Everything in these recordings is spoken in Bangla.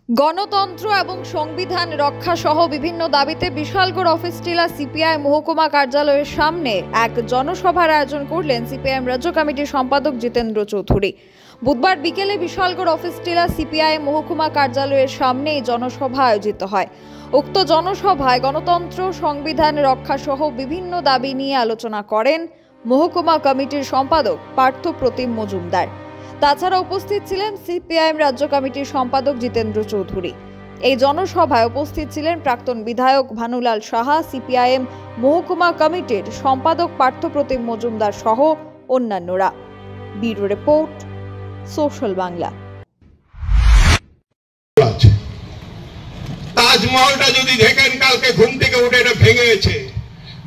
গণতন্ত্র এবং সংবিধান রক্ষা সহ বিভিন্ন দাবিতে বিশালগড় অফিস টিলা সিপিআই মহকুমা কার্যালয়ের সামনে এক জনসভার আয়োজন করলেন সিপিআইএম রাজ্য কমিটির সম্পাদক জিতেন্দ্র চৌধুরী। বুধবার বিকেলে বিশালগড় অফিস টিলা সিপিআই মহকুমা কার্যালয়ের সামনে জনসভা আয়োজিত হয়। উক্ত জনসভায় গণতন্ত্র সংবিধান রক্ষা সহ বিভিন্ন দাবি নিয়ে আলোচনা করেন মহকুমা কমিটির সম্পাদক পার্থ প্রতিম মজুমদার। তাছাড়া উপস্থিত ছিলেন সিপিআইএম রাজ্য কমিটির সম্পাদক জিতেন্দ্র চৌধুরী। এই জনসভায় উপস্থিত ছিলেন প্রাক্তন বিধায়ক ভানুলাল সাহা, সিপিআইএম মহকুমা কমিটির সম্পাদক পার্থ প্রতিম মজুমদার সহ অন্যান্যরা। Bureau report, social Bangla. তাজমহলটা যদি দেখেন কালকে ঘুম থেকে উঠে এটা ভেঙে গেছে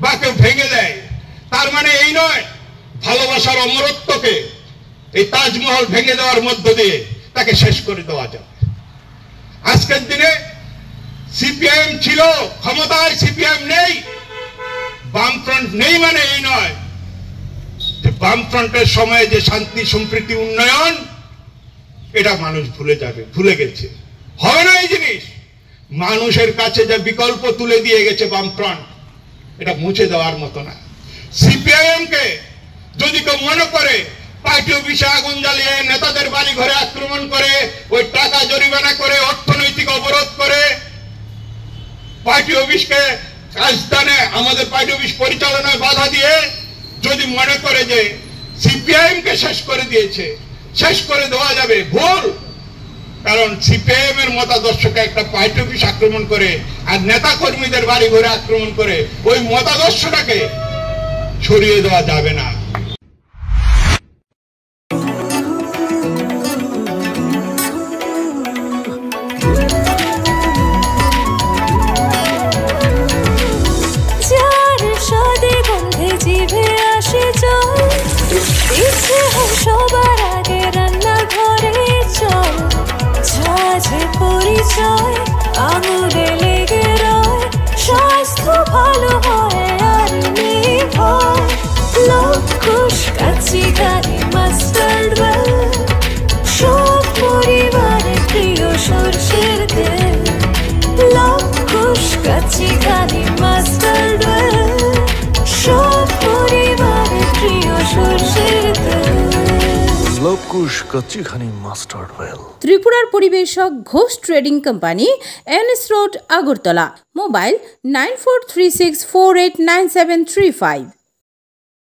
বা কেউ ভেঙে দেয়, তার মানে এই নয় ভালোবাসার অমরত্বকে এই তাজমহল ভেঙে দেওয়ার মধ্য দিয়ে তাকে শেষ করে দেওয়া যাবে। আজকের দিনে সিপিআইএম ছিল ক্ষমতায়, সিপিআইএম নেই, বামফ্রন্ট নেই মানে এই নয় যে বামফ্রন্টের সময়ে যে শান্তি সম্প্রীতি উন্নয়ন এটা মানুষ ভুলে গেছে। হবে না এই জিনিস। মানুষের কাছে যে বিকল্প তুলে দিয়ে গেছে বামফ্রন্ট, এটা মুছে দেওয়ার মতো না। সিপিআইএম কে যদি কেউ মনে করে পার্টি অফিসে আগুন জ্বালিয়ে নেতাদের বাড়ি ঘরে আক্রমণ করে ওই টাকা জরিমানা করে অর্থনৈতিক অবরোধ করে পার্টি অফিসকে কাজদানে আমাদের পার্টি অফিস পরিচালনায় বাধা দিয়ে যদি মনে করে যে সিপিআইএম কে শেষ করে দিয়েছে, শেষ করে দেওয়া যাবে, ভুল। কারণ সিপিআইএম এর মতাদর্শকে একটা পার্টি অফিস আক্রমণ করে আর নেতা কর্মীদের বাড়ি ঘরে আক্রমণ করে ওই মতাদর্শটাকে ছড়িয়ে দেওয়া যাবে না। সবার আগে রান্না ঘরে চল, ঝাঁঝে পরিচয় আঙুলে লেগে রয়, স্বাস্থ্য ভালো হয় আর নেই ভয়। লবকুশ কাচ্চি ঘানি মাস্টার্ড ওয়েল, সব পরিবারের প্রিয় সরষের তেল। লবকুশ কাচ্চি ঘানি মাস্টার্ড ওয়েল, সব পরিবারের প্রিয় সরষের তেল। ত্রিপুরার পরিবেশক Ghosh trading company, NS road, Agartala. Mobile 9436489735।